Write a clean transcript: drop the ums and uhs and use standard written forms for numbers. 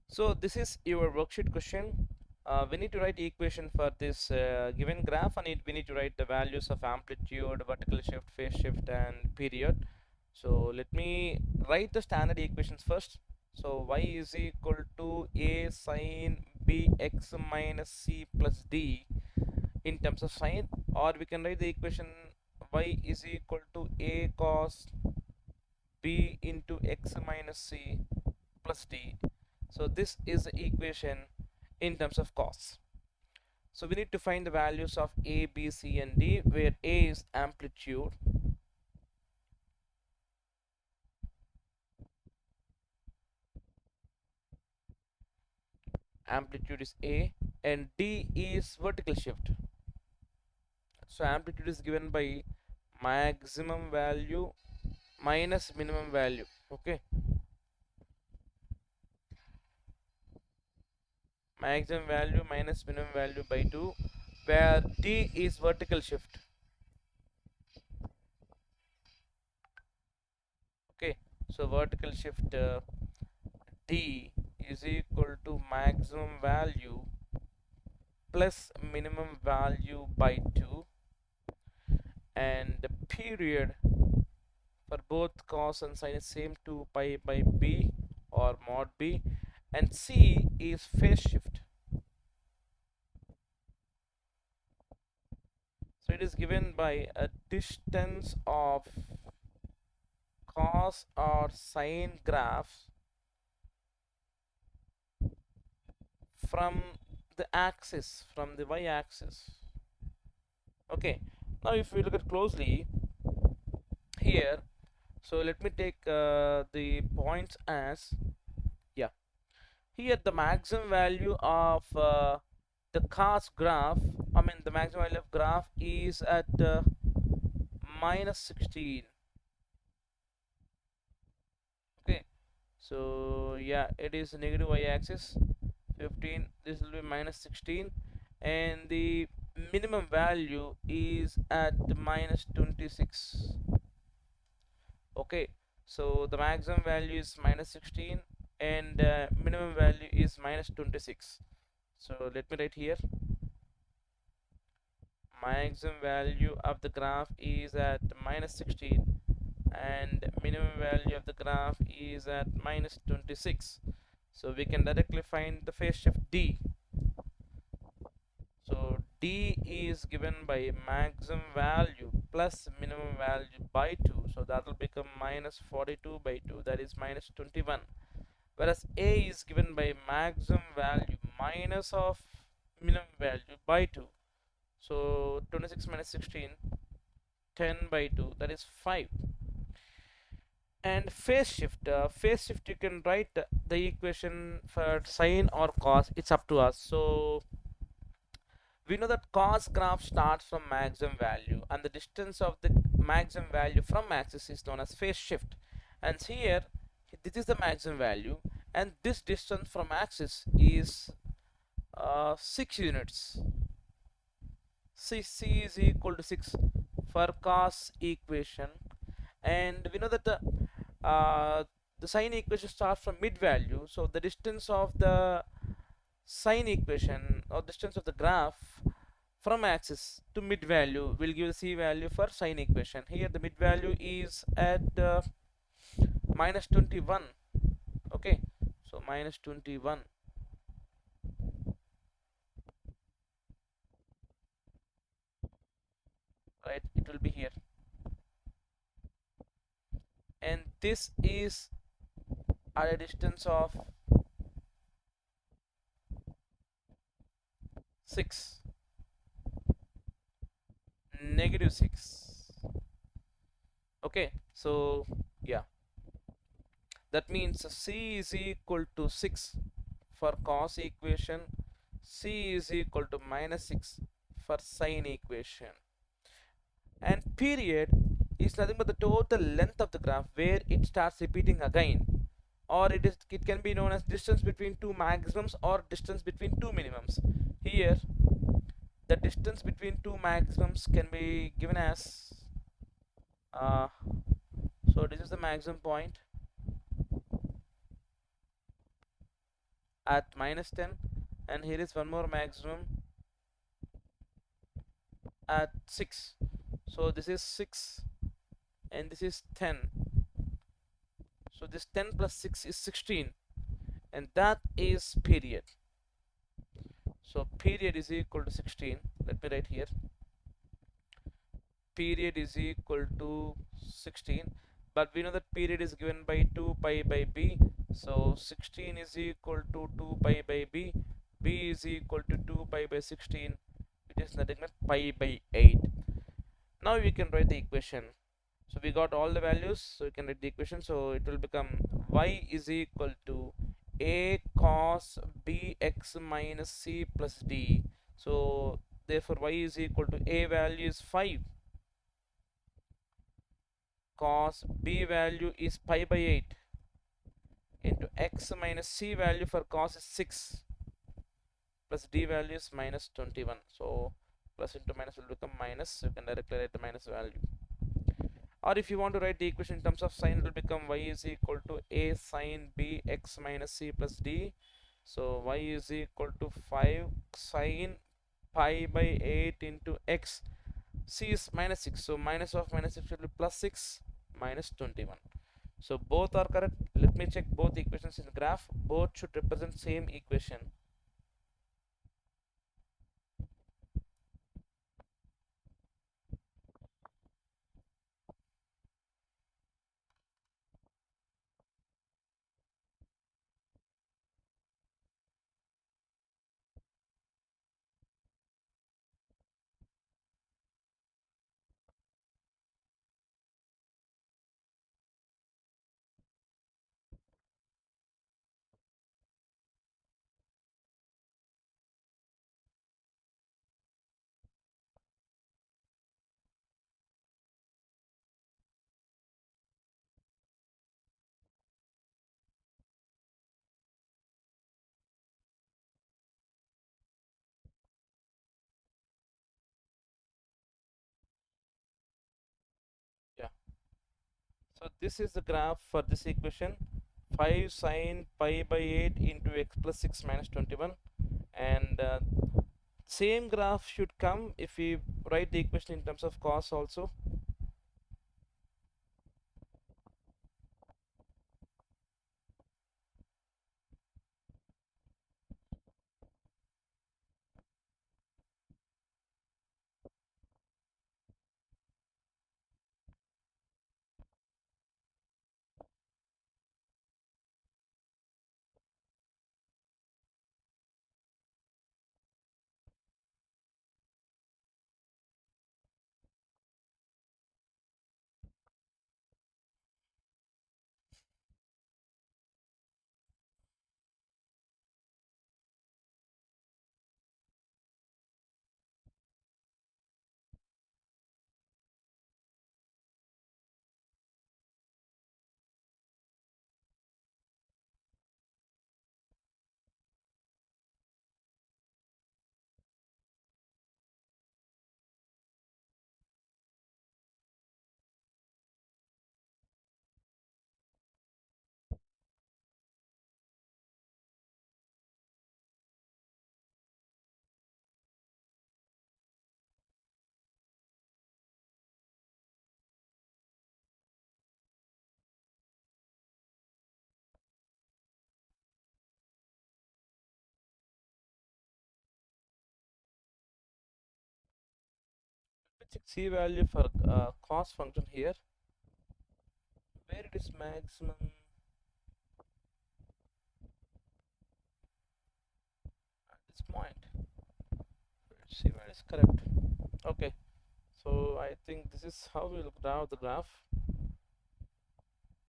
So this is your worksheet question. We need to write equation for this given graph, and we need to write the values of amplitude, vertical shift, phase shift, and period. So let me write the standard equations first. So y is equal to a sine bx minus c plus d in terms of sine, or we can write the equation y is equal to a cos b into x minus c plus d. So this is the equation in terms of cos. So we need to find the values of a, b, c, and d, where a is amplitude, amplitude is a, and d is vertical shift. So amplitude is given by maximum value minus minimum value. Okay, maximum value minus minimum value by 2, where d is vertical shift. Okay, so vertical shift d is equal to maximum value plus minimum value by 2, and the period for both cos and sine is same, 2 pi by b or mod b, and c is phase shift. So it is given by a distance of cos or sine graph from the axis, from the y-axis. Okay, now if we look at closely here, so let me take the points as, yeah, here the maximum value of the cos graph, I mean the maximum value of graph is at minus 16. Okay, so yeah, it is negative y-axis 15, this will be minus 16, and the minimum value is at minus 26. Okay, so the maximum value is minus 16 and minimum value is minus 26. So let me write here, maximum value of the graph is at minus 16 and minimum value of the graph is at minus 26. So we can directly find the phase shift d. So d is given by maximum value plus minimum value by 2, so that will become minus 42 by 2, that is minus 21, whereas a is given by maximum value minus of minimum value by 2, so 26 minus 16, 10 by 2, that is 5. And phase shift you can write the equation for sine or cos, it's up to us. So we know that cos graph starts from maximum value, and the distance of the maximum value from axis is known as phase shift. And here, this is the maximum value, and this distance from axis is 6 units. C is equal to 6 for cos equation, and we know that the sine equation starts from mid value, so the distance of the sine equation or distance of the graph from axis to mid value will give the c value for sine equation. Here the mid value is at minus 21. Okay, so minus 21, right, it will be here, and this is at a distance of 6, negative 6. Okay, so yeah, that means c is equal to 6 for cos equation, c is equal to minus 6 for sine equation, and period is nothing but the total length of the graph where it starts repeating again, or it can be known as distance between two maximums or distance between two minimums. Here the distance between two maximums can be given as uh, so this is the maximum point, at -10, and here is one more maximum at 6. So this is 6 and this is 10. So this 10 plus 6 is 16, and that is period. So period is equal to 16. Let me write here. Period is equal to 16, but we know that period is given by 2 pi by b. So 16 is equal to 2 pi by b. B is equal to 2 pi by 16, which is nothing but pi by 8. Now we can write the equation. So we got all the values, so we can write the equation. So it will become y is equal to a cos bx minus c plus d. So therefore y is equal to a value is 5, cos b value is pi by 8, into x minus c value for cos is 6, plus d value is minus 21. So plus into minus will become minus, so you can directly write the minus value. Or if you want to write the equation in terms of sign, it will become y is equal to a sine b x minus c plus d. So y is equal to 5 sine pi by 8 into x. C is minus 6, so minus of minus 6 will be plus 6 minus 21. So both are correct. Let me check both equations in the graph. Both should represent same equation. Yeah. So this is the graph for this equation. 5 sine pi by 8 into x plus 6 minus 21, and same graph should come if we write the equation in terms of cos also. Check c value for cos function here. Where it is maximum? At this point. Let's see where is correct. Okay. So I think this is how we will draw the graph.